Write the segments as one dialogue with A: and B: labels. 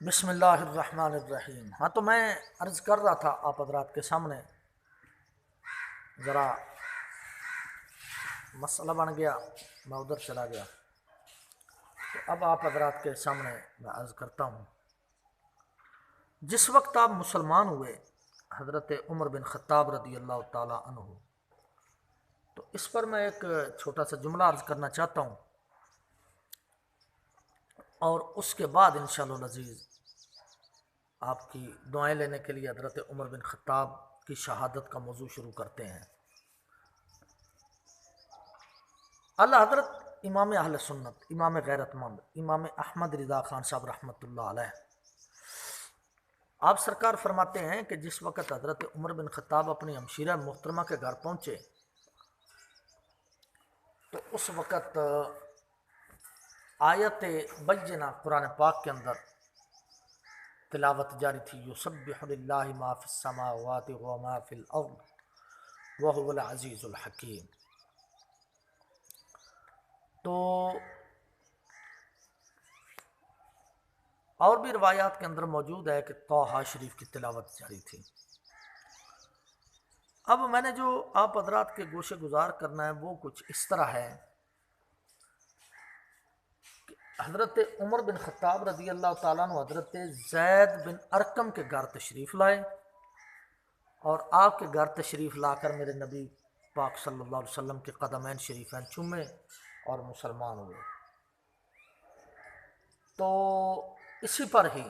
A: بسم اللہ الرحمن الرحیم۔ ہاں تو میں عرض کر رہا تھا آپ حضرات کے سامنے، ذرا مسئلہ بن گیا، میں ادھر چلا گیا، تو اب آپ حضرات کے سامنے میں عرض کرتا ہوں۔ جس وقت آپ مسلمان ہوئے حضرت عمر بن خطاب رضی اللہ تعالی عنہ، تو اس پر میں ایک چھوٹا سا جملہ عرض کرنا چاہتا ہوں، اور اس کے بعد انشاءاللہ العزیز آپ کی دعائیں لینے کے لیے حضرت عمر بن خطاب کی شہادت کا موضوع شروع کرتے ہیں۔ اللہ حضرت امام اہل سنت، امام غیرت مند، امام احمد رضا خان صاحب رحمۃ اللہ علیہ، آپ سرکار فرماتے ہیں کہ جس وقت حضرت عمر بن خطاب اپنی ہمشیرہ محترمہ کے گھر پہنچے تو اس وقت آیت بینہ قرآن پاک کے اندر تلاوت جاری تھی، یسبح للہ ما فی السماوات و ما فی الارض وہو العزیز الحکیم۔ تو اور بھی روایات کے اندر موجود ہے کہ طٰہٰ شریف کی تلاوت جاری تھی۔ اب میں نے جو آپ حضرات کے گوشے گزار کرنا ہے وہ کچھ اس طرح ہے کہ حضرت عمر بن خطاب رضی اللہ تعالیٰ عنہ حضرت زید بن ارقم کے گھر تشریف لائے، اور آپ کے گھر تشریف لا کر میرے نبی پاک صلی اللہ علیہ وسلم کے قدمین شریفین چومے اور مسلمان ہوئے۔ تو اسی پر ہی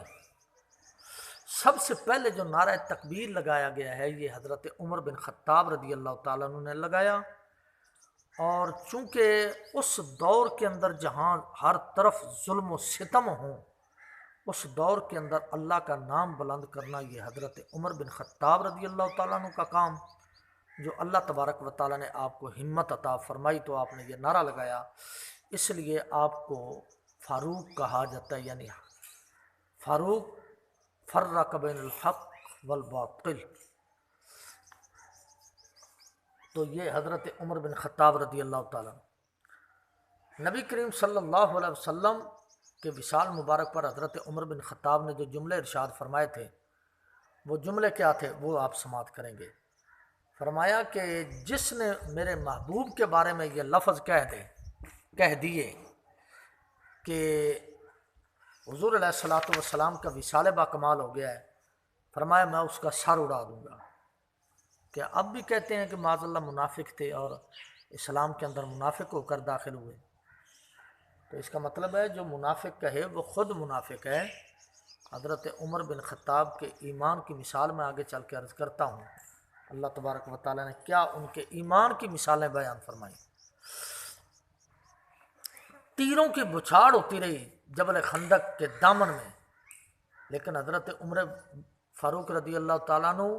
A: سب سے پہلے جو نعرہ تکبیر لگایا گیا ہے یہ حضرت عمر بن خطاب رضی اللہ تعالیٰ عنہ نے لگایا، اور چونکہ اس دور کے اندر جہاں ہر طرف ظلم و ستم ہوں، اس دور کے اندر اللہ کا نام بلند کرنا یہ حضرت عمر بن خطاب رضی اللہ تعالیٰ عنہ کا کام، جو اللہ تبارک و تعالیٰ نے آپ کو ہمت عطا فرمائی تو آپ نے یہ نعرہ لگایا، اس لیے آپ کو فاروق کہا جاتا ہے، یعنی فاروق فرق بین الحق والباطل۔ تو یہ حضرت عمر بن خطاب رضی اللہ تعالیٰ نبی کریم صلی اللہ علیہ وسلم کے وصال مبارک پر حضرت عمر بن خطاب نے جو جملے ارشاد فرمائے تھے وہ جملے کیا تھے وہ آپ سماعت کریں گے۔ فرمایا کہ جس نے میرے محبوب کے بارے میں یہ لفظ کہہ دیے کہ حضور علیہ الصلوۃ والسلام کا وصال با کمال ہو گیا ہے، فرمایا میں اس کا سر اڑا دوں گا۔ کہ اب بھی کہتے ہیں کہ معاذ اللہ منافق تھے اور اسلام کے اندر منافق ہو کر داخل ہوئے، تو اس کا مطلب ہے جو منافق کہے وہ خود منافق ہے۔ حضرت عمر بن خطاب کے ایمان کی مثال میں آگے چل کے عرض کرتا ہوں، اللہ تبارک و تعالیٰ نے کیا ان کے ایمان کی مثالیں بیان فرمائیں۔ تیروں کی بچھاڑ ہوتی رہی جبل خندق کے دامن میں، لیکن حضرت عمر فاروق رضی اللہ تعالیٰ عنہ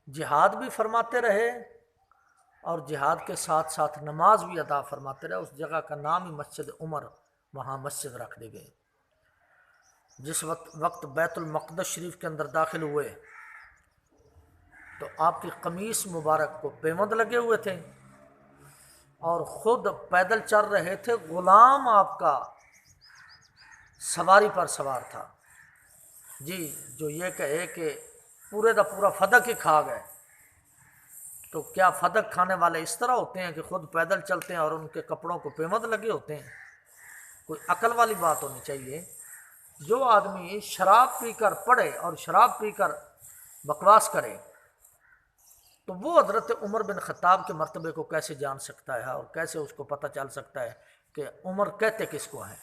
A: جہاد بھی فرماتے رہے اور جہاد کے ساتھ ساتھ نماز بھی ادا فرماتے رہے۔ اس جگہ کا نام ہی مسجد عمر، وہاں مسجد رکھ دی گئی۔ جس وقت بیت المقدس شریف کے اندر داخل ہوئے تو آپ کی قمیص مبارک کو پیوند لگے ہوئے تھے اور خود پیدل چل رہے تھے، غلام آپ کا سواری پر سوار تھا، جی جو یہ کہے کہ پورے دا پورا فدق ہی کھا گئے۔ تو کیا فدق کھانے والے اس طرح ہوتے ہیں کہ خود پیدل چلتے ہیں اور ان کے کپڑوں کو پیوند لگے ہوتے ہیں؟ کوئی عقل والی بات ہونی چاہیے۔ جو آدمی شراب پی کر پڑھے اور شراب پی کر بکواس کرے تو وہ حضرت عمر بن خطاب کے مرتبے کو کیسے جان سکتا ہے، اور کیسے اس کو پتہ چل سکتا ہے کہ عمر کہتے کس کو ہیں؟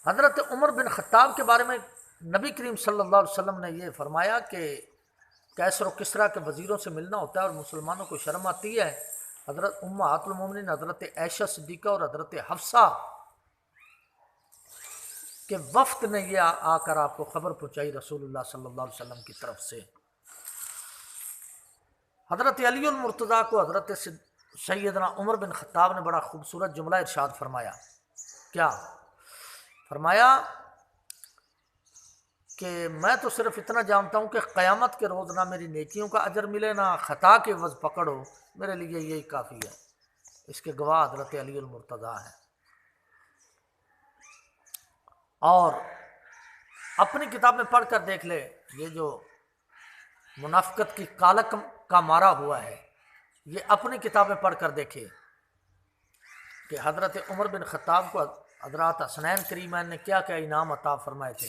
A: حضرت عمر بن خطاب کے بارے میں نبی کریم صلی اللہ علیہ وسلم نے یہ فرمایا کہ کیسر و کسریٰ کے وزیروں سے ملنا ہوتا ہے اور مسلمانوں کو شرم آتی ہے۔ حضرت امہات المومنین حضرت عائشہ صدیقہ اور حضرت حفصہ کے وفد نے یہ آ کر آپ کو خبر پہنچائی رسول اللہ صلی اللہ علیہ وسلم کی طرف سے۔ حضرت علی المرتضیٰ کو حضرت سیدنا عمر بن خطاب نے بڑا خوبصورت جملہ ارشاد فرمایا۔ کیا فرمایا کہ میں تو صرف اتنا جانتا ہوں کہ قیامت کے روز نہ میری نیکیوں کا اجر ملے نہ خطا کے عوض پکڑو، میرے لیے یہی کافی ہے۔ اس کے گواہ حضرت علی المرتضیٰ ہیں۔ اور اپنی کتاب میں پڑھ کر دیکھ لے، یہ جو منافقت کی کالک کا مارا ہوا ہے، یہ اپنی کتاب میں پڑھ کر دیکھے کہ حضرت عمر بن خطاب کو حضرات حسنین کریمین نے کیا کیا انعام عطا فرمائے تھے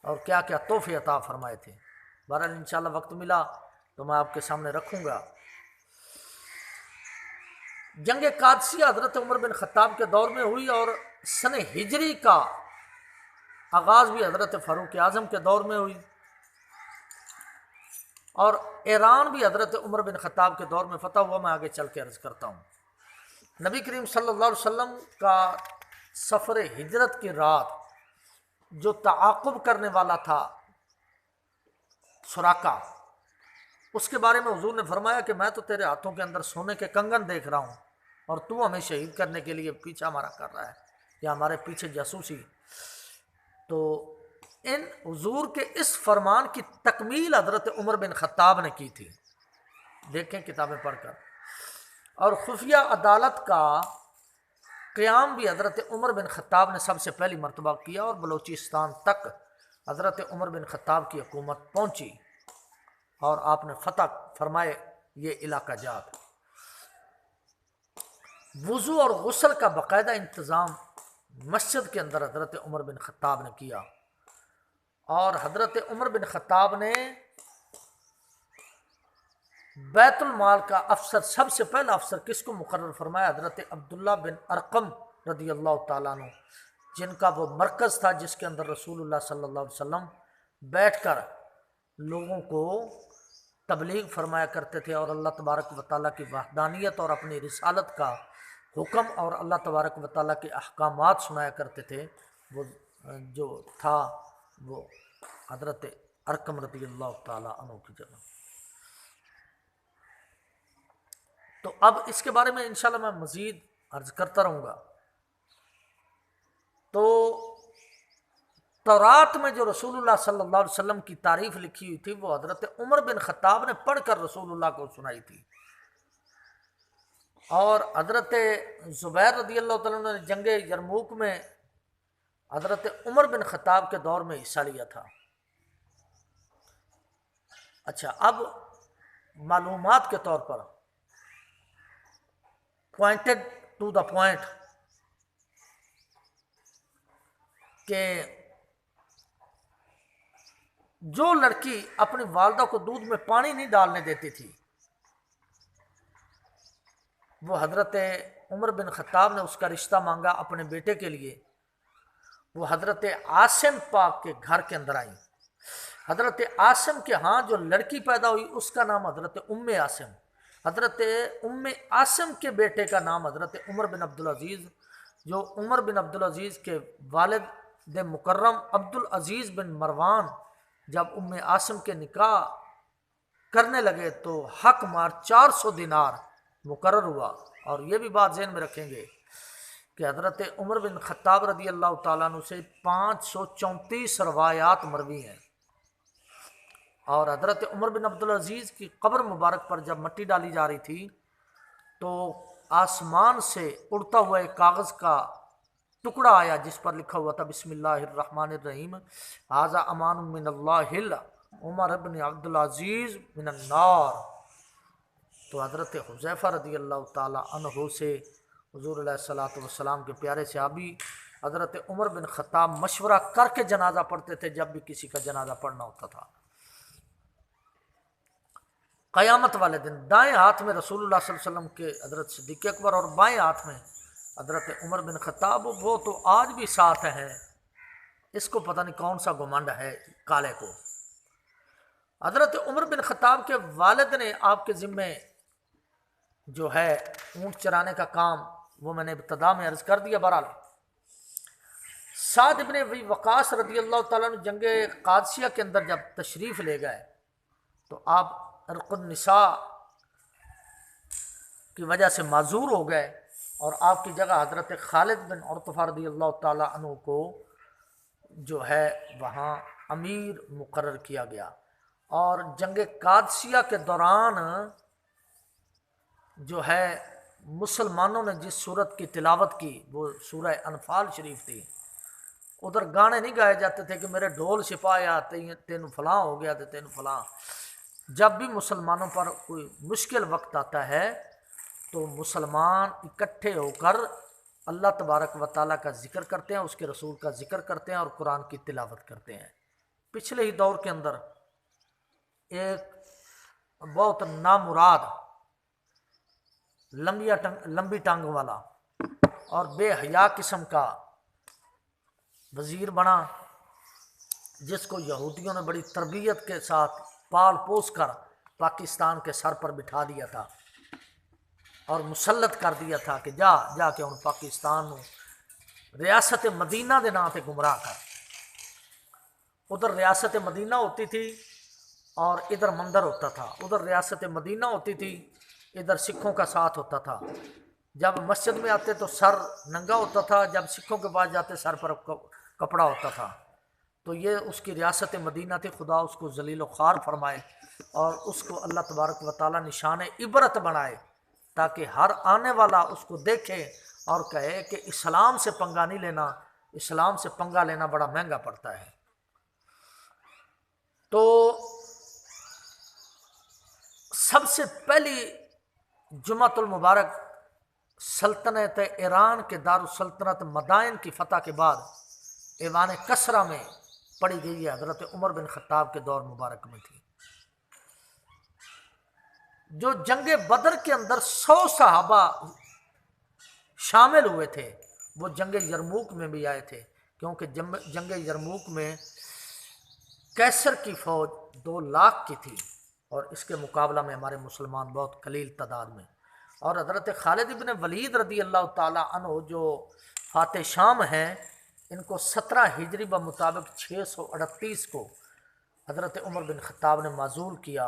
A: اور کیا کیا تحفے عطا فرمائے تھے۔ بہرحال انشاءاللہ وقت ملا تو میں آپ کے سامنے رکھوں گا۔ جنگ قادسیہ حضرت عمر بن خطاب کے دور میں ہوئی، اور سن ہجری کا آغاز بھی حضرت فاروق اعظم کے دور میں ہوئی، اور ایران بھی حضرت عمر بن خطاب کے دور میں فتح ہوا۔ میں آگے چل کے عرض کرتا ہوں۔ نبی کریم صلی اللہ علیہ وسلم کا سفر ہجرت کی رات جو تعاقب کرنے والا تھا سراقہ، اس کے بارے میں حضور نے فرمایا کہ میں تو تیرے ہاتھوں کے اندر سونے کے کنگن دیکھ رہا ہوں، اور تو ہمیں شہید کرنے کے لیے پیچھا ہمارا کر رہا ہے یا ہمارے پیچھے جاسوسی۔ تو ان حضور کے اس فرمان کی تکمیل حضرت عمر بن خطاب نے کی تھی، دیکھیں کتابیں پڑھ کر۔ اور خفیہ عدالت کا قیام بھی حضرت عمر بن خطاب نے سب سے پہلی مرتبہ کیا، اور بلوچستان تک حضرت عمر بن خطاب کی حکومت پہنچی اور آپ نے فتح فرمائے یہ علاقہ جات۔ وضو اور غسل کا باقاعدہ انتظام مسجد کے اندر حضرت عمر بن خطاب نے کیا، اور حضرت عمر بن خطاب نے بیت المال کا افسر، سب سے پہلا افسر کس کو مقرر فرمایا؟ حضرت عبداللہ بن ارقم رضی اللہ تعالیٰ عنہ، جن کا وہ مرکز تھا جس کے اندر رسول اللہ صلی اللہ علیہ وسلم بیٹھ کر لوگوں کو تبلیغ فرمایا کرتے تھے، اور اللہ تبارک و تعالیٰ کی وحدانیت اور اپنی رسالت کا حکم اور اللہ تبارک و تعالیٰ کے احکامات سنایا کرتے تھے۔ وہ جو تھا وہ حضرت ارقم رضی اللہ تعالیٰ عنہ کی جگہ۔ تو اب اس کے بارے میں انشاءاللہ میں مزید عرض کرتا رہوں گا۔ تو تورات میں جو رسول اللہ صلی اللہ علیہ وسلم کی تعریف لکھی ہوئی تھی وہ حضرت عمر بن خطاب نے پڑھ کر رسول اللہ کو سنائی تھی، اور حضرت زبیر رضی اللہ تعالیٰ نے جنگ یرموک میں حضرت عمر بن خطاب کے دور میں حصہ لیا تھا۔ اچھا، اب معلومات کے طور پر پوائنٹڈ ٹو دا پوائنٹ کہ جو لڑکی اپنی والدہ کو دودھ میں پانی نہیں ڈالنے دیتی تھی، وہ حضرت عمر بن خطاب نے اس کا رشتہ مانگا اپنے بیٹے کے لیے۔ وہ حضرت عاصم پاک کے گھر کے اندر آئیں۔ حضرت عاصم کے ہاں جو لڑکی پیدا ہوئی اس کا نام حضرت عاصم۔ حضرت عاصم کے بیٹے کا نام حضرت عمر بن عبدالعزیز، جو عمر بن عبدالعزیز کے والد مکرم عبدالعزیز بن مروان جب عاصم کے نکاح کرنے لگے تو حق مار 400 دینار مقرر ہوا۔ اور یہ بھی بات ذہن میں رکھیں گے کہ حضرت عمر بن خطاب رضی اللہ تعالیٰ عنہ سے 534 روایات مروی ہیں، اور حضرت عمر بن عبدالعزیز کی قبر مبارک پر جب مٹی ڈالی جا رہی تھی تو آسمان سے اڑتا ہوا ایک کاغذ کا ٹکڑا آیا جس پر لکھا ہوا تھا بسم اللہ الرحمن الرحیم، ھذا امان من اللہ عمر بن عبدالعزیز من النار۔ تو حضرت حذیفہ رضی اللہ تعالی عنہ سے حضور علیہ الصلوۃ والسلام کے پیارے صحابی حضرت عمر بن خطاب مشورہ کر کے جنازہ پڑھتے تھے جب بھی کسی کا جنازہ پڑھنا ہوتا تھا۔ قیامت والے دن دائیں ہاتھ میں رسول اللہ صلی اللہ علیہ وسلم کے حضرت صدیق اکبر اور بائیں ہاتھ میں حضرت عمر بن خطاب، وہ تو آج بھی ساتھ ہیں، اس کو پتہ نہیں کون سا گھمنڈ ہے کالے کو۔ حضرت عمر بن خطاب کے والد نے آپ کے ذمے جو ہے اونٹ چرانے کا کام، وہ میں نے ابتدا میں عرض کر دیا۔ بہرحال سعد بن ابی وقاص رضی اللہ تعالیٰ عنہ جنگ قادسیہ کے اندر جب تشریف لے گئے تو آپ عرق النساء کی وجہ سے معذور ہو گئے، اور آپ کی جگہ حضرت خالد بن عرطفہ رضی اللہ تعالیٰ عنہ کو جو ہے وہاں امیر مقرر کیا گیا۔ اور جنگ قادسیہ کے دوران جو ہے مسلمانوں نے جس سورت کی تلاوت کی وہ سورہ انفال شریف تھی، ادھر گانے نہیں گائے جاتے تھے کہ میرے ڈھول چھپایا تین فلاں ہو گیا تو تین فلاں۔ جب بھی مسلمانوں پر کوئی مشکل وقت آتا ہے تو مسلمان اکٹھے ہو کر اللہ تبارک و تعالیٰ کا ذکر کرتے ہیں، اس کے رسول کا ذکر کرتے ہیں اور قرآن کی تلاوت کرتے ہیں۔ پچھلے ہی دور کے اندر ایک بہت نامراد لمبی ٹانگ والا اور بے حیا قسم کا وزیر بنا، جس کو یہودیوں نے بڑی تربیت کے ساتھ پال پوس کر پاکستان کے سر پر بٹھا دیا تھا اور مسلط کر دیا تھا کہ جا کے ان پاکستان ریاست مدینہ دے نام تے گمراہ کر۔ ادھر ریاست مدینہ ہوتی تھی اور ادھر مندر ہوتا تھا، ادھر ریاست مدینہ ہوتی تھی، ادھر سکھوں کا ساتھ ہوتا تھا۔ جب مسجد میں آتے تو سر ننگا ہوتا تھا، جب سکھوں کے پاس جاتے سر پر کپڑا ہوتا تھا۔ تو یہ اس کی ریاست مدینہ تھی، خدا اس کو ذلیل و خوار فرمائے اور اس کو اللہ تبارک و تعالیٰ نشان عبرت بنائے، تاکہ ہر آنے والا اس کو دیکھے اور کہے کہ اسلام سے پنگا نہیں لینا، اسلام سے پنگا لینا بڑا مہنگا پڑتا ہے۔ تو سب سے پہلی جمعۃ المبارک سلطنت ایران کے دارالسلطنت مدائن کی فتح کے بعد ایوان کسرا میں پڑھی گئی ہے، حضرت عمر بن خطاب کے دور مبارک میں تھی۔ جو جنگ بدر کے اندر 100 صحابہ شامل ہوئے تھے وہ جنگ یرموک میں بھی آئے تھے، کیونکہ جنگ یرموک میں کیسر کی فوج 2 لاکھ کی تھی اور اس کے مقابلہ میں ہمارے مسلمان بہت قلیل تعداد میں، اور حضرت خالد بن ولید رضی اللہ تعالی عنہ جو فاتح شام ہیں، ان کو 17 ہجری بمطابق 638 کو حضرت عمر بن خطاب نے معزول کیا،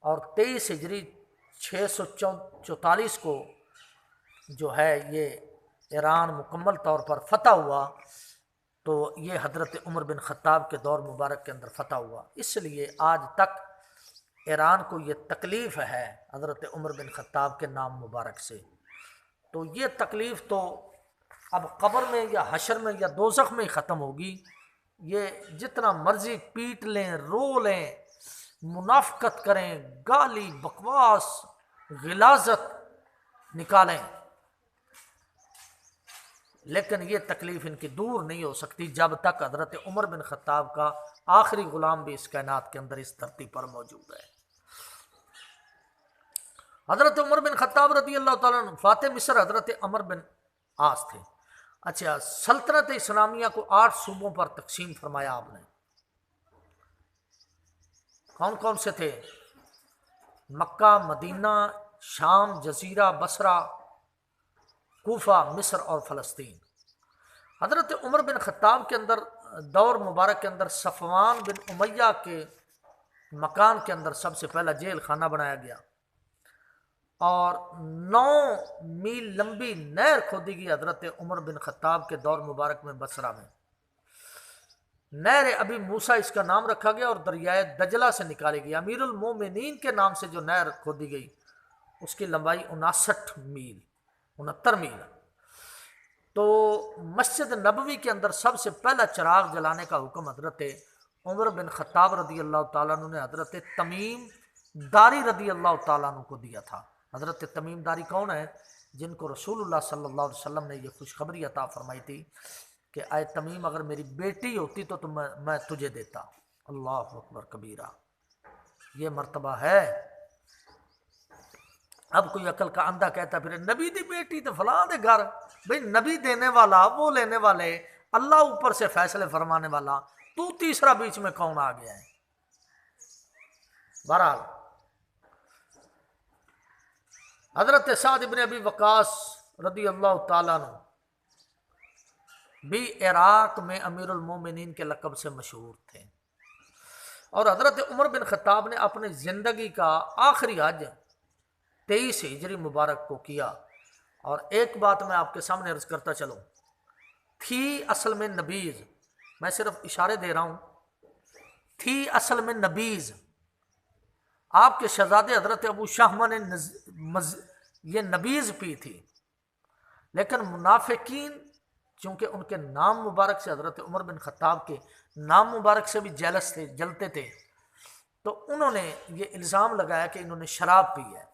A: اور 23 ہجری 644 کو جو ہے یہ ایران مکمل طور پر فتح ہوا۔ تو یہ حضرت عمر بن خطاب کے دور مبارک کے اندر فتح ہوا، اس لیے آج تک ایران کو یہ تکلیف ہے حضرت عمر بن خطاب کے نام مبارک سے۔ تو یہ تکلیف تو اب قبر میں یا حشر میں یا دوزخ میں ہی ختم ہوگی۔ یہ جتنا مرضی پیٹ لیں، رو لیں، منافقت کریں، گالی بکواس غلاظت نکالیں، لیکن یہ تکلیف ان کی دور نہیں ہو سکتی جب تک حضرت عمر بن خطاب کا آخری غلام بھی اس کائنات کے اندر اس دھرتی پر موجود ہے۔ حضرت عمر بن خطاب رضی اللہ تعالیٰ عنہ فاتح مصر حضرت عمر بن عاص تھے۔ اچھا، سلطنت اسلامیہ کو 8 صوبوں پر تقسیم فرمایا آپ نے۔ کون کون سے تھے؟ مکہ، مدینہ، شام، جزیرہ، بصرہ، کوفہ، مصر اور فلسطین۔ حضرت عمر بن خطاب کے اندر دور مبارک کے اندر صفوان بن امیہ کے مکان کے اندر سب سے پہلا جیل خانہ بنایا گیا، اور 9 میل لمبی نہر کھودی گئی حضرت عمر بن خطاب کے دور مبارک میں بصرہ میں۔ نہر ابی موسیٰ اس کا نام رکھا گیا اور دریائے دجلہ سے نکالی گئی۔ امیر المومنین کے نام سے جو نہر کھودی گئی اس کی لمبائی 69 میل۔ تو مسجد نبوی کے اندر سب سے پہلا چراغ جلانے کا حکم حضرت عمر بن خطاب رضی اللہ تعالیٰ عنہ نے حضرت تمیم داری رضی اللہ تعالیٰ عنہ کو دیا تھا۔ حضرت تمیم داری کون ہے؟ جن کو رسول اللہ صلی اللہ علیہ وسلم نے یہ خوشخبری عطا فرمائی تھی کہ اے تمیم، اگر میری بیٹی ہوتی تو میں تجھے دیتا۔ اللہ اکبر کبیرہ، یہ مرتبہ ہے۔ اب کوئی عقل کا اندھا کہتا پھر نبی دی بیٹی تو فلاں دے گھر، بھئی نبی دینے والا، وہ لینے والے، اللہ اوپر سے فیصلے فرمانے والا، تو تیسرا بیچ میں کون آ گیا ہے؟ بہرحال حضرت سعد بن ابی وقاص رضی اللہ تعالیٰ عنہ بھی عراق میں امیر المومنین کے لقب سے مشہور تھے، اور حضرت عمر بن خطاب نے اپنی زندگی کا آخری حج 23 ہجری مبارک کو کیا۔ اور ایک بات میں آپ کے سامنے عرض کرتا چلوں، تھی اصل میں نبیذ، میں صرف اشارے دے رہا ہوں، تھی اصل میں نبیذ۔ آپ کے شہزادے حضرت ابو شہمہ نے یہ نبیذ پی تھی، لیکن منافقین چونکہ ان کے نام مبارک سے حضرت عمر بن خطاب کے نام مبارک سے بھی جیلس تھے، جلتے تھے، تو انہوں نے یہ الزام لگایا کہ انہوں نے شراب پی ہے۔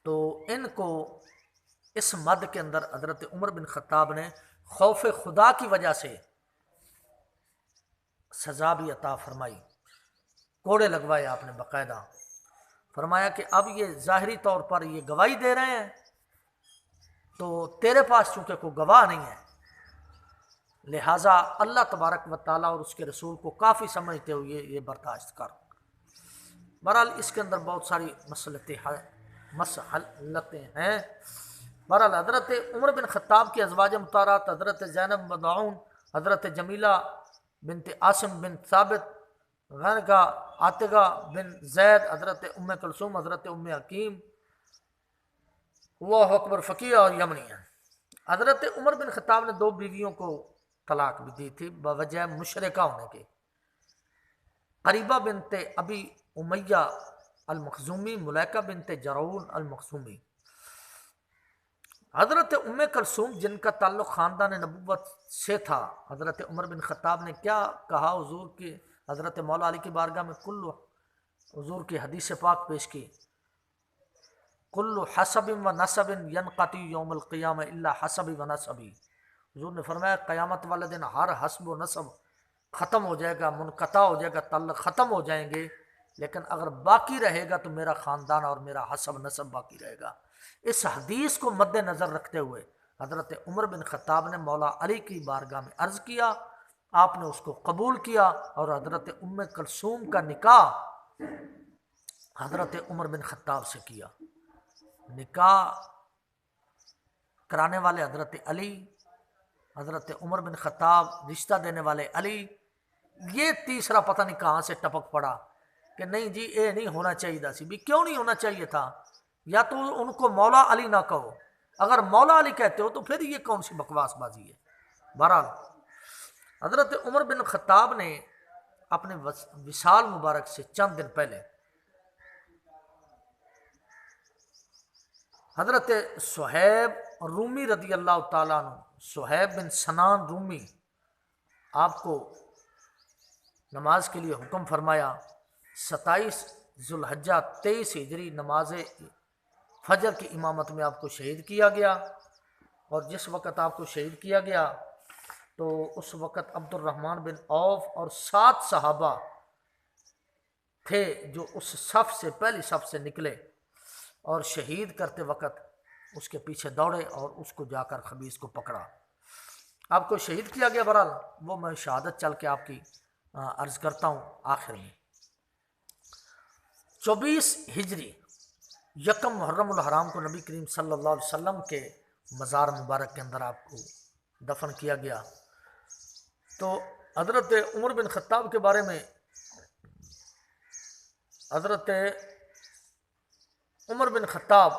A: تو ان کو اس مد کے اندر حضرت عمر بن خطاب نے خوف خدا کی وجہ سے سزا بھی عطا فرمائی، کوڑے لگوائے آپ نے باقاعدہ۔ فرمایا کہ اب یہ ظاہری طور پر یہ گواہی دے رہے ہیں، تو تیرے پاس چونکہ کوئی گواہ نہیں ہے، لہٰذا اللہ تبارک و تعالیٰ اور اس کے رسول کو کافی سمجھتے ہوئے یہ برداشت کر۔ بہرحال اس کے اندر بہت ساری مسئلتیں ہیں۔ بہرحال حضرت عمر بن خطاب کی ازواج مطہرات حضرت زینب مدعون، حضرت جمیلہ بنت عاصم بن ثابت، غنگا عاتقہ بن زید، حضرت ام کلثوم، حضرت ام حکیم، اللہ اکبر، فقیہ اور یمنی ہیں۔ حضرت عمر بن خطاب نے 2 بیویوں کو طلاق بھی دی تھی بوجہ مشرکہ ہونے کے، قریبہ بنت ابی امیہ المخزومی، ملیکہ بنت جرعون المخزومی۔ حضرت ام کلثوم جن کا تعلق خاندان نبوت سے تھا، حضرت عمر بن خطاب نے کیا کہا حضور کی، حضرت مولا علی کی بارگاہ میں حضور کی حدیث پاک پیش کی، کل حسب و نسب ینقطع یوم القیامہ الا حسبی و نسبی۔ حضور نے فرمایا قیامت والے دن ہر حسب و نسب ختم ہو جائے گا، منقطع ہو جائے گا، تعلق ختم ہو جائیں گے، لیکن اگر باقی رہے گا تو میرا خاندان اور میرا حسب نسب باقی رہے گا۔ اس حدیث کو مد نظر رکھتے ہوئے حضرت عمر بن خطاب نے مولا علی کی بارگاہ میں عرض کیا، آپ نے اس کو قبول کیا، اور حضرت ام کلثوم کا نکاح حضرت عمر بن خطاب سے کیا۔ نکاح کرانے والے حضرت علی، حضرت عمر بن خطاب رشتہ دینے والے علی، یہ تیسرا پتہ نہیں کہاں سے ٹپک پڑا کہ نہیں جی اے نہیں ہونا چاہیے تھا سی بھی۔ کیوں نہیں ہونا چاہیے تھا؟ یا تو ان کو مولا علی نہ کہو، اگر مولا علی کہتے ہو تو پھر یہ کون سی بکواس بازی ہے۔ بہرحال حضرت عمر بن خطاب نے اپنے وصال مبارک سے چند دن پہلے حضرت صہیب رومی رضی اللہ تعالیٰ عنہ، صہیب بن سنان رومی، آپ کو نماز کے لیے حکم فرمایا۔ 27 ذوالحجہ 23 ہجری نماز فجر کی امامت میں آپ کو شہید کیا گیا، اور جس وقت آپ کو شہید کیا گیا تو اس وقت عبد الرحمن بن عوف اور 7 صحابہ تھے جو اس صف سے، پہلی صف سے نکلے اور شہید کرتے وقت اس کے پیچھے دوڑے اور اس کو جا کر خبیث کو پکڑا، آپ کو شہید کیا گیا۔ بہرحال وہ میں شہادت چل کے آپ کی عرض کرتا ہوں آخر میں۔ 24 ہجری یکم محرم الحرام کو نبی کریم صلی اللہ علیہ وسلم کے مزار مبارک کے اندر آپ کو دفن کیا گیا۔ تو حضرت عمر بن خطاب کے بارے میں حضرت عمر بن خطاب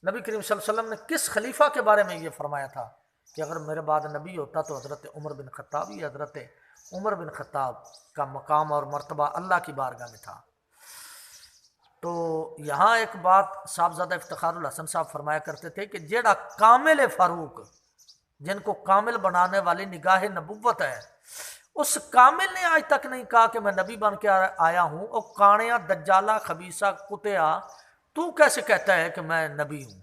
A: نبی کریم صلی اللہ علیہ وسلم نے کس خلیفہ کے بارے میں یہ فرمایا تھا کہ اگر میرے بعد نبی ہوتا تو حضرت عمر بن خطاب، یہ حضرت عمر بن خطاب کا مقام اور مرتبہ اللہ کی بارگاہ میں تھا۔ تو یہاں ایک بات صاحبزادہ افتخار الحسن صاحب فرمایا کرتے تھے کہ جیڑا کامل فاروق، جن کو کامل بنانے والی نگاہ نبوت ہے، اس کامل نے آج تک نہیں کہا کہ میں نبی بن کے آیا ہوں، اور کانیا دجالہ خبیثہ کتیا تو کیسے کہتا ہے کہ میں نبی ہوں؟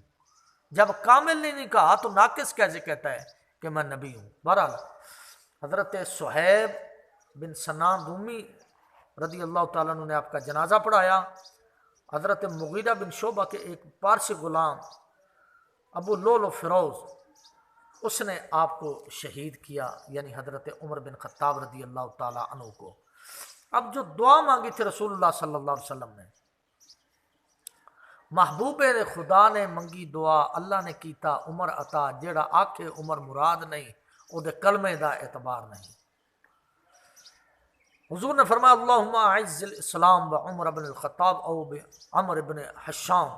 A: جب کامل نے نہیں کہا تو ناقص کیسے کہتا ہے کہ میں نبی ہوں؟ بہرحال حضرت صہیب بن سنان رومی رضی اللہ تعالیٰ عنہ نے آپ کا جنازہ پڑھایا۔ حضرت مغیرہ بن شعبہ کے ایک پارسی غلام ابو لولو فیروز، اس نے آپ کو شہید کیا، یعنی حضرت عمر بن خطاب رضی اللہ تعالیٰ عنہ کو۔ اب جو دعا مانگی تھی رسول اللہ صلی اللہ علیہ وسلم نے، محبوب خدا نے منگی دعا اللہ نے کیتا عمر عطا، جیڑا آکھے عمر مراد نہیں او دے کلمے دا اعتبار نہیں۔ حضور نے فرمایا اللہم اعز الاسلام بعمر بن الخطاب او بعمر بن حشام۔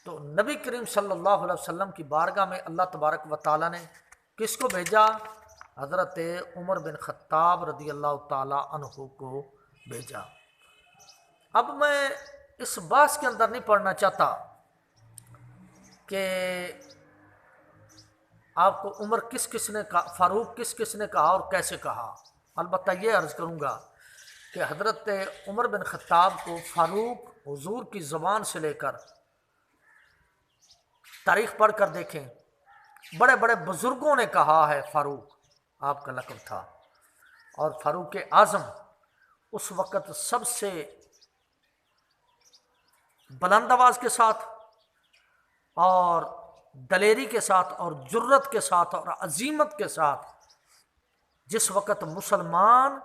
A: تو نبی کریم صلی اللہ علیہ وسلم کی بارگاہ میں اللہ تبارک و تعالیٰ نے کس کو بھیجا؟ حضرت عمر بن خطاب رضی اللہ تعالیٰ عنہ کو بھیجا۔ اب میں اس بحث کے اندر نہیں پڑھنا چاہتا کہ آپ کو عمر کس کس نے کہا، فاروق کس کس نے کہا اور کیسے کہا؟ البتہ یہ عرض کروں گا کہ حضرت عمر بن خطاب کو فاروق حضور کی زبان سے لے کر تاریخ پڑھ کر دیکھیں، بڑے بڑے بزرگوں نے کہا ہے فاروق آپ کا لقب تھا، اور فاروق اعظم اس وقت سب سے بلند آواز کے ساتھ اور دلیری کے ساتھ اور جرت کے ساتھ اور عزیمت کے ساتھ، جس وقت مسلمان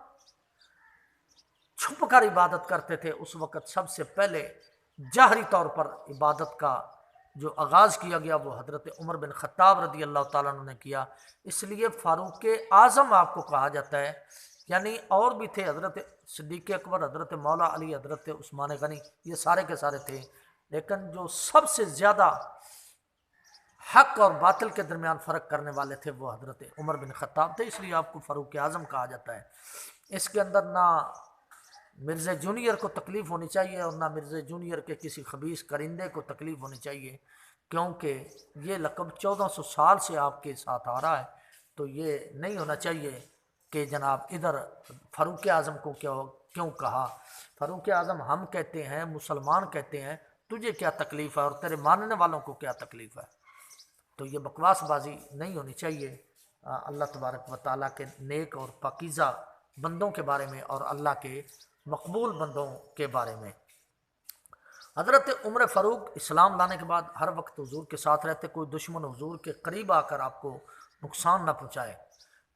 A: چھپ کر عبادت کرتے تھے اس وقت سب سے پہلے جہری طور پر عبادت کا جو آغاز کیا گیا وہ حضرت عمر بن خطاب رضی اللہ تعالیٰ عنہ نے کیا، اس لیے فاروق اعظم آپ کو کہا جاتا ہے۔ یعنی اور بھی تھے، حضرت صدیق اکبر، حضرت مولا علی، حضرت عثمان غنی، یہ سارے کے سارے تھے، لیکن جو سب سے زیادہ حق اور باطل کے درمیان فرق کرنے والے تھے وہ حضرت عمر بن خطاب تھے، اس لیے آپ کو فاروق اعظم کہا جاتا ہے۔ اس کے اندر نہ مرزا جونیئر کو تکلیف ہونی چاہیے اور نہ مرزا جونیئر کے کسی خبیث کرندے کو تکلیف ہونی چاہیے، کیونکہ یہ لقب 1400 سال سے آپ کے ساتھ آ رہا ہے، تو یہ نہیں ہونا چاہیے کہ جناب ادھر فاروق اعظم کو کیوں کہا۔ فاروق اعظم ہم کہتے ہیں، مسلمان کہتے ہیں، تجھے کیا تکلیف ہے اور تیرے ماننے والوں کو کیا تکلیف ہے؟ تو یہ بکواس بازی نہیں ہونی چاہیے اللہ تبارک و تعالیٰ کے نیک اور پاکیزہ بندوں کے بارے میں اور اللہ کے مقبول بندوں کے بارے میں۔ حضرت عمر فاروق اسلام لانے کے بعد ہر وقت حضور کے ساتھ رہتے، کوئی دشمن حضور کے قریب آ کر آپ کو نقصان نہ پہنچائے۔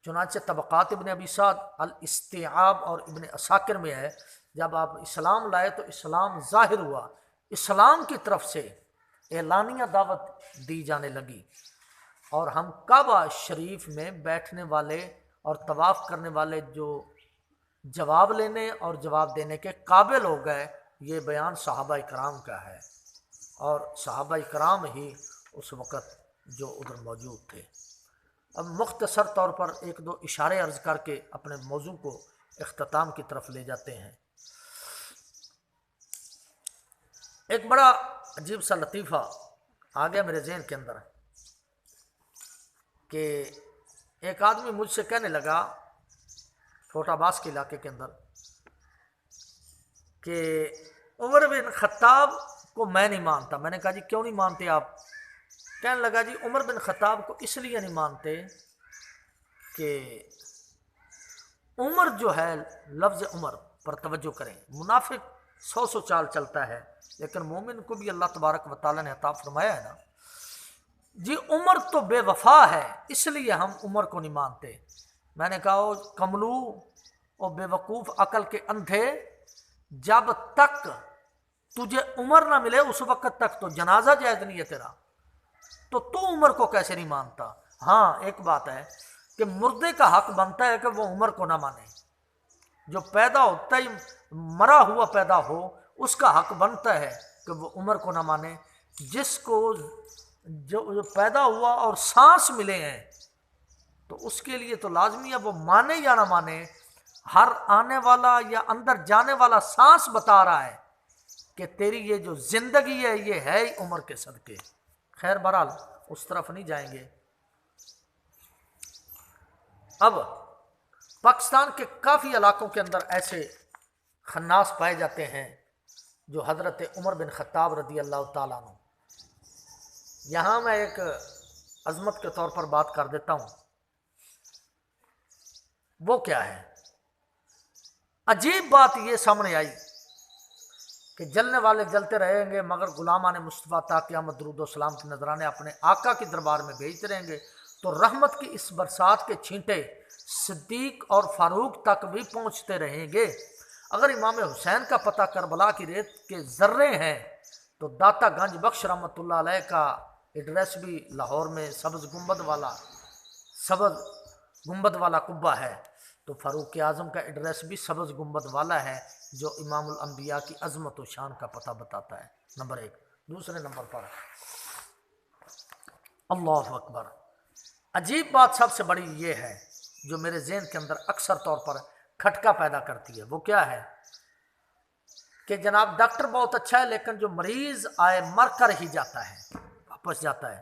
A: چنانچہ طبقات ابن ابی سعد، الاستیعاب اور ابن عساکر میں ہے، جب آپ اسلام لائے تو اسلام ظاہر ہوا، اسلام کی طرف سے اعلانیہ دعوت دی جانے لگی، اور ہم کعبہ شریف میں بیٹھنے والے اور طواف کرنے والے جو جواب لینے اور جواب دینے کے قابل ہو گئے، یہ بیان صحابہ کرام کا ہے، اور صحابہ کرام ہی اس وقت جو ادھر موجود تھے۔ اب مختصر طور پر ایک دو اشارے عرض کر کے اپنے موضوع کو اختتام کی طرف لے جاتے ہیں۔ ایک بڑا عجیب سا لطیفہ آ گیا میرے ذہن کے اندر کہ ایک آدمی مجھ سے کہنے لگا چھوٹا باس کے علاقے کے اندر کہ عمر بن خطاب کو میں نہیں مانتا۔ میں نے کہا جی کیوں نہیں مانتے آپ؟ کہنے لگا جی عمر بن خطاب کو اس لیے نہیں مانتے کہ عمر جو ہے، لفظ عمر پر توجہ کریں، منافق 100 چال چلتا ہے لیکن مومن کو بھی اللہ تبارک و تعالیٰ نے عطا فرمایا ہے نا جی، عمر تو بے وفا ہے اس لیے ہم عمر کو نہیں مانتے۔ میں نے کہا او کملو او بے وقوف عقل کے اندھے، جب تک تجھے عمر نہ ملے اس وقت تک تو جنازہ جائز نہیں ہے تیرا، تو عمر کو کیسے نہیں مانتا؟ ہاں ایک بات ہے کہ مردے کا حق بنتا ہے کہ وہ عمر کو نہ مانے، جو پیدا ہوتا ہی مرا ہوا پیدا ہو اس کا حق بنتا ہے کہ وہ عمر کو نہ مانے۔ جس کو جو پیدا ہوا اور سانس ملے ہیں تو اس کے لیے تو لازمی ہے وہ مانے یا نہ مانے، ہر آنے والا یا اندر جانے والا سانس بتا رہا ہے کہ تیری یہ جو زندگی ہے یہ ہے ہی عمر کے صدقے۔ خیر بہرحال اس طرف نہیں جائیں گے۔ اب پاکستان کے کافی علاقوں کے اندر ایسے خناس پائے جاتے ہیں جو حضرت عمر بن خطاب رضی اللہ تعالیٰ عنہ، یہاں میں ایک عظمت کے طور پر بات کر دیتا ہوں، وہ کیا ہے؟ عجیب بات یہ سامنے آئی کہ جلنے والے جلتے رہیں گے مگر غلامان مصطفیٰ تا قیامت درود و سلام کے نذرانے اپنے آقا کی دربار میں بھیجتے رہیں گے، تو رحمت کی اس برسات کے چھینٹے صدیق اور فاروق تک بھی پہنچتے رہیں گے۔ اگر امام حسین کا پتہ کربلا کی ریت کے ذرے ہیں تو داتا گنج بخش رحمۃ اللہ علیہ کا ایڈریس بھی لاہور میں سبز گنبد والا قبہ ہے، تو فاروق اعظم کا ایڈریس بھی سبز گنبد والا ہے جو امام الانبیاء کی عظمت و شان کا پتہ بتاتا ہے، نمبر ایک۔ دوسرے نمبر پر اللہ اکبر، عجیب بات سب سے بڑی یہ ہے جو میرے ذہن کے اندر اکثر طور پر کھٹکا پیدا کرتی ہے، وہ کیا ہے کہ جناب ڈاکٹر بہت اچھا ہے لیکن جو مریض آئے مر کر ہی جاتا ہے، واپس جاتا ہے،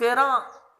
A: 13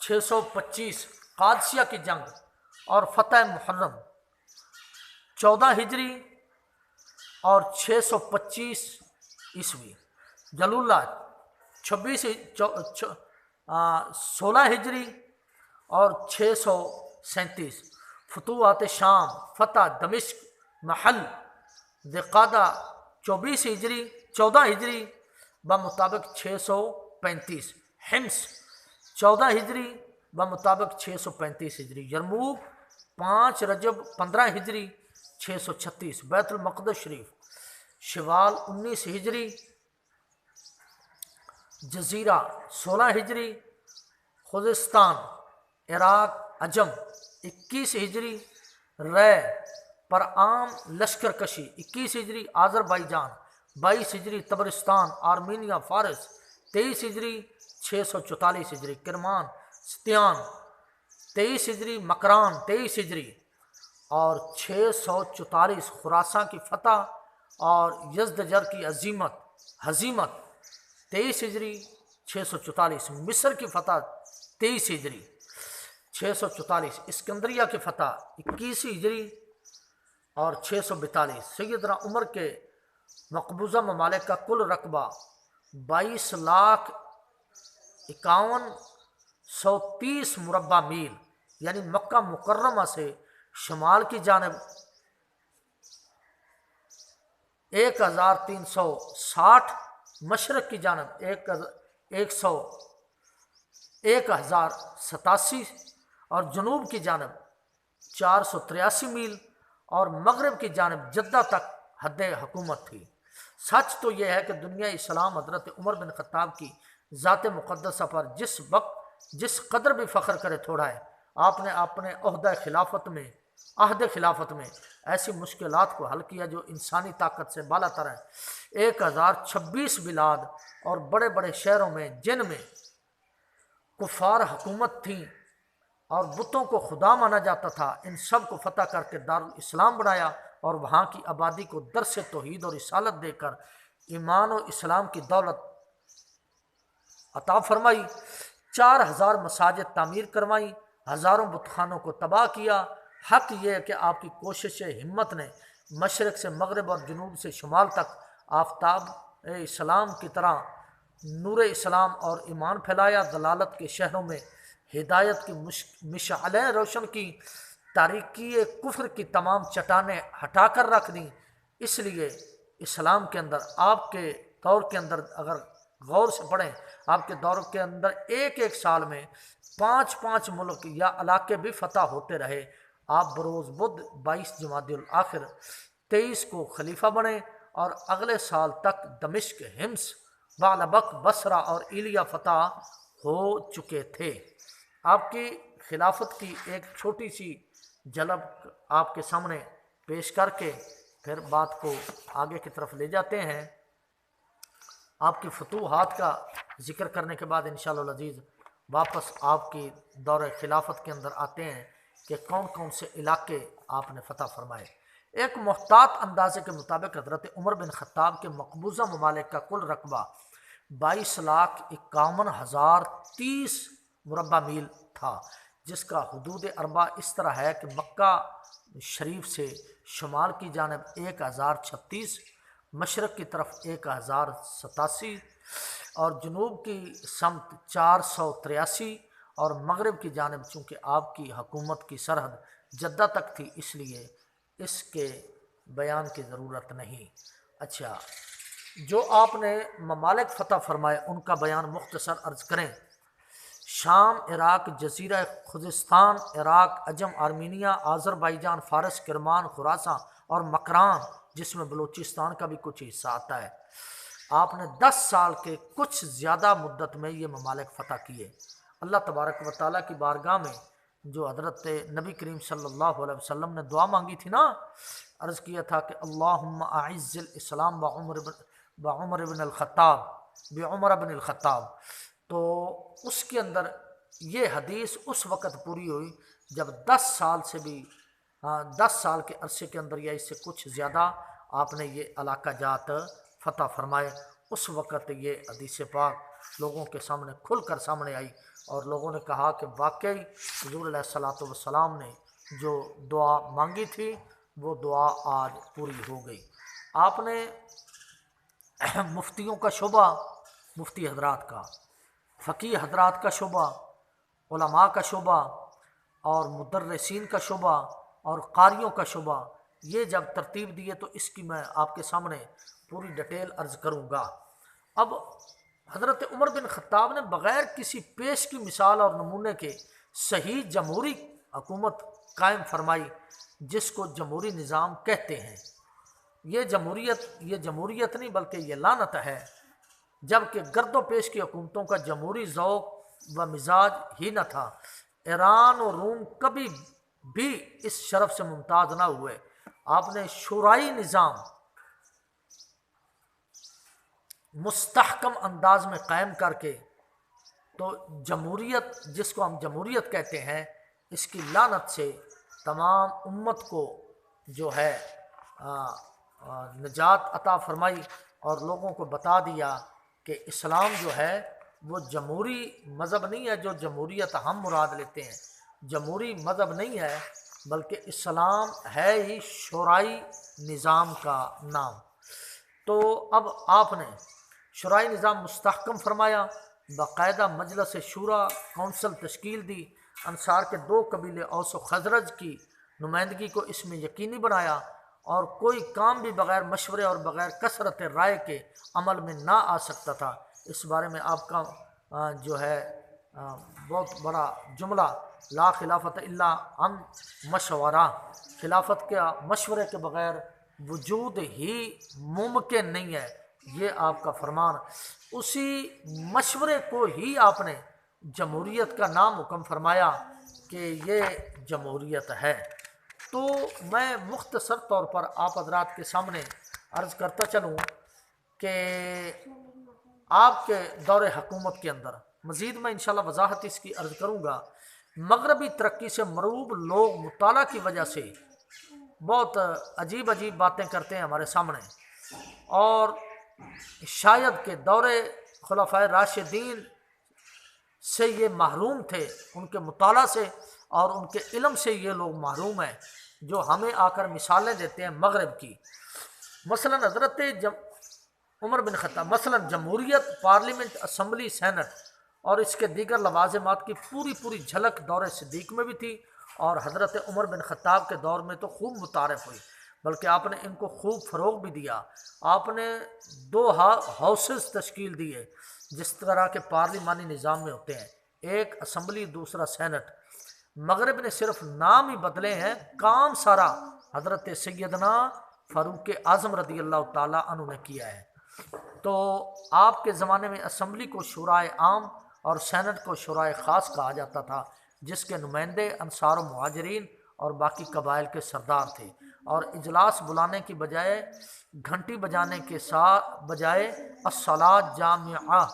A: 625 قادسیہ کی جنگ اور فتح محرم 14 ہجری اور 625 عیسوی، جلولہ 16 ہجری اور 637، فتوحات شام، فتح دمشق، محل ذقادہ 14 ہجری بمطابق 635، حمص 14 ہجری بمطابق 635 ہجری، یرموک 5 رجب 15 ہجری 636، بیت المقدس شریف شوال 19 ہجری، جزیرہ 16 ہجری، خوزستان عراق عجم 21 ہجری، رے پر عام لشکر کشی 21 ہجری، آذربائیجان 22 ہجری، تبرستان آرمینیا فارس 23 ہجری 644 ہجری، کرمان ستیان 23 ہجری، مکران 23 ہجری اور 644، خراساں کی فتح اور یزدجر کی ہزیمت 23 ہجری 644، مصر کی فتح 23 ہجری 644، اسکندریہ کی فتح 21 ہجری اور 642، سیدنا عمر کے مقبوضہ ممالک کا کل رقبہ 22,51,130 مربع میل، یعنی مکہ مکرمہ سے شمال کی جانب 1360، مشرق کی جانب 1087 اور جنوب کی جانب 483 میل اور مغرب کی جانب جدہ تک حد حکومت تھی۔ سچ تو یہ ہے کہ دنیا اسلام حضرت عمر بن خطاب کی ذات مقدسہ پر جس قدر بھی فخر کرے تھوڑا ہے۔ آپ نے اپنے عہد خلافت میں ایسی مشکلات کو حل کیا جو انسانی طاقت سے بالا تر ہیں۔ 1026 بلاد اور بڑے بڑے شہروں میں جن میں کفار حکومت تھیں اور بتوں کو خدا مانا جاتا تھا، ان سب کو فتح کر کے دارالاسلام بنایا اور وہاں کی آبادی کو درس توحید اور رسالت دے کر ایمان و اسلام کی دولت عطا فرمائی۔ 4000 مساجد تعمیر کروائیں، ہزاروں بتخانوں کو تباہ کیا۔ حق یہ ہے کہ آپ کی کوشش ہمت نے مشرق سے مغرب اور جنوب سے شمال تک آفتاب اسلام کی طرح نور اسلام اور ایمان پھیلایا، ضلالت کے شہروں میں ہدایت کی مشعلیں روشن کی، تاریکی کفر کی تمام چٹانیں ہٹا کر رکھ دیں۔ اس لیے اسلام کے اندر آپ کے دور کے اندر اگر غور سے پڑھیں، آپ کے دور کے اندر ایک سال میں 5 ملک یا علاقے بھی فتح ہوتے رہے۔ آپ بروز بدھ 22 جمادی الاخر 23 کو خلیفہ بنے اور اگلے سال تک دمشق، حمص، بعلبک، بصرہ اور ایلیا فتح ہو چکے تھے۔ آپ کی خلافت کی ایک چھوٹی سی جھلک آپ کے سامنے پیش کر کے پھر بات کو آگے کی طرف لے جاتے ہیں۔ آپ کی فتوحات کا ذکر کرنے کے بعد انشاءاللہ العزیز واپس آپ کی دور خلافت کے اندر آتے ہیں کہ کون کون سے علاقے آپ نے فتح فرمائے۔ ایک محتاط اندازے کے مطابق حضرت عمر بن خطاب کے مقبوضہ ممالک کا کل رقبہ 22,51,030 مربع میل تھا، جس کا حدود اربع اس طرح ہے کہ مکہ شریف سے شمال کی جانب 1036، مشرق کی طرف 1087 اور جنوب کی سمت 483 اور مغرب کی جانب چونکہ آپ کی حکومت کی سرحد جدہ تک تھی اس لیے اس کے بیان کی ضرورت نہیں۔ اچھا، جو آپ نے ممالک فتح فرمائے ان کا بیان مختصر عرض کریں۔ شام، عراق، جزیرہ خوزستان، عراق عجم، آرمینیا، آذربائیجان، فارس، کرمان، خراساں اور مکران، جس میں بلوچستان کا بھی کچھ حصہ آتا ہے۔ آپ نے 10 سال کے کچھ زیادہ مدت میں یہ ممالک فتح کیے۔ اللہ تبارک و تعالیٰ کی بارگاہ میں جو حضرت نبی کریم صلی اللہ علیہ وسلم نے دعا مانگی تھی نا، عرض کیا تھا کہ اللہم اعز الاسلام بعمر بن الخطاب، تو اس کے اندر یہ حدیث اس وقت پوری ہوئی جب 10 سال کے عرصے کے اندر یا اس سے کچھ زیادہ آپ نے یہ علاقہ جات فتح فرمائے۔ اس وقت یہ حدیث پاک لوگوں کے سامنے کھل کر سامنے آئی اور لوگوں نے کہا کہ واقعی حضور علیہ الصلوۃ والسلام نے جو دعا مانگی تھی وہ دعا آج پوری ہو گئی۔ آپ نے مفتیوں کا شعبہ، مفتی حضرات کا، فقیہ حضرات کا شعبہ، علماء کا شعبہ اور مدرسین کا شعبہ اور قاریوں کا شعبہ، یہ جب ترتیب دیے تو اس کی میں آپ کے سامنے پوری ڈیٹیل عرض کروں گا۔ اب حضرت عمر بن خطاب نے بغیر کسی پیش کی مثال اور نمونے کے صحیح جمہوری حکومت قائم فرمائی، جس کو جمہوری نظام کہتے ہیں۔ یہ جمہوریت نہیں بلکہ یہ لعنت ہے، جبکہ گرد و پیش کی حکومتوں کا جمہوری ذوق و مزاج ہی نہ تھا۔ ایران اور روم کبھی بھی اس شرف سے ممتاز نہ ہوئے۔ آپ نے شورائی نظام مستحکم انداز میں قائم کر کے تو جمہوریت، جس کو ہم جمہوریت کہتے ہیں، اس کی لعنت سے تمام امت کو جو ہے نجات عطا فرمائی اور لوگوں کو بتا دیا کہ اسلام جو ہے وہ جمہوری مذہب نہیں ہے جو جمہوریت ہم مراد لیتے ہیں۔ جمہوری مذہب نہیں ہے بلکہ اسلام ہے ہی شورائی نظام کا نام۔ تو اب آپ نے شورائی نظام مستحکم فرمایا، باقاعدہ مجلس شورا کونسل تشکیل دی، انصار کے 2 قبیلے اوس و خزرج کی نمائندگی کو اس میں یقینی بنایا، اور کوئی کام بھی بغیر مشورے اور بغیر کثرت رائے کے عمل میں نہ آ سکتا تھا۔ اس بارے میں آپ کا جو ہے بہت بڑا جملہ، لا خلافت الا عن مشورہ، خلافت کے مشورے کے بغیر وجود ہی ممکن نہیں ہے، یہ آپ کا فرمان۔ اسی مشورے کو ہی آپ نے جمہوریت کا نام حکم فرمایا کہ یہ جمہوریت ہے۔ تو میں مختصر طور پر آپ حضرات کے سامنے عرض کرتا چلوں کہ آپ کے دور حکومت کے اندر مزید میں انشاءاللہ وضاحت اس کی عرض کروں گا۔ مغربی ترقی سے مروب لوگ مطالعہ کی وجہ سے بہت عجیب باتیں کرتے ہیں ہمارے سامنے، اور شاید کہ دور خلفائے راشدین سے یہ محروم تھے، ان کے مطالعہ سے اور ان کے علم سے یہ لوگ محروم ہیں، جو ہمیں آ کر مثالیں دیتے ہیں مغرب کی۔ مثلا حضرت عمر بن خطاب، مثلا جمہوریت، پارلیمنٹ، اسمبلی، سینٹ اور اس کے دیگر لوازمات کی پوری جھلک دور صدیق میں بھی تھی، اور حضرت عمر بن خطاب کے دور میں تو خوب متعارف ہوئی، بلکہ آپ نے ان کو خوب فروغ بھی دیا۔ آپ نے 2 ہاؤسز تشکیل دیے جس طرح کے پارلیمانی نظام میں ہوتے ہیں، ایک اسمبلی، دوسرا سینٹ۔ مغرب نے صرف نام ہی بدلے ہیں، کام سارا حضرت سیدنا فاروق اعظم رضی اللہ تعالیٰ عنہ نے کیا ہے۔ تو آپ کے زمانے میں اسمبلی کو شورائے عام اور سینٹ کو شورائے خاص کہا جاتا تھا، جس کے نمائندے انصار و مہاجرین اور باقی قبائل کے سردار تھے، اور اجلاس بلانے کی بجائے گھنٹی بجانے کے بجائے الصلاۃ جامعہ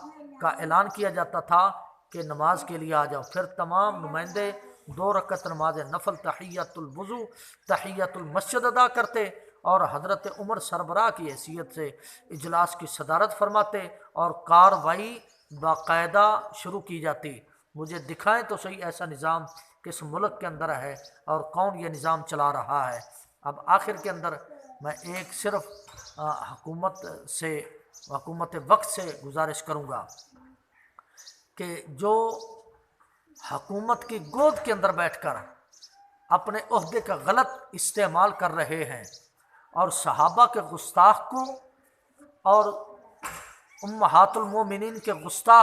A: کا اعلان کیا جاتا تھا کہ نماز کے لیے آ جاؤ۔ پھر تمام نمائندے 2 رکعت نماز نفل تحیۃ الوضو، تحیۃ المسجد ادا کرتے، اور حضرت عمر سربراہ کی حیثیت سے اجلاس کی صدارت فرماتے اور کاروائی باقاعدہ شروع کی جاتی۔ مجھے دکھائیں تو صحیح ایسا نظام کس ملک کے اندر ہے اور کون یہ نظام چلا رہا ہے۔ اب آخر کے اندر میں ایک صرف حکومت وقت سے گزارش کروں گا کہ جو حکومت کی گود کے اندر بیٹھ کر اپنے عہدے کا غلط استعمال کر رہے ہیں اور صحابہ کے گستاخ کو اور امہات المومنین کے گستاخ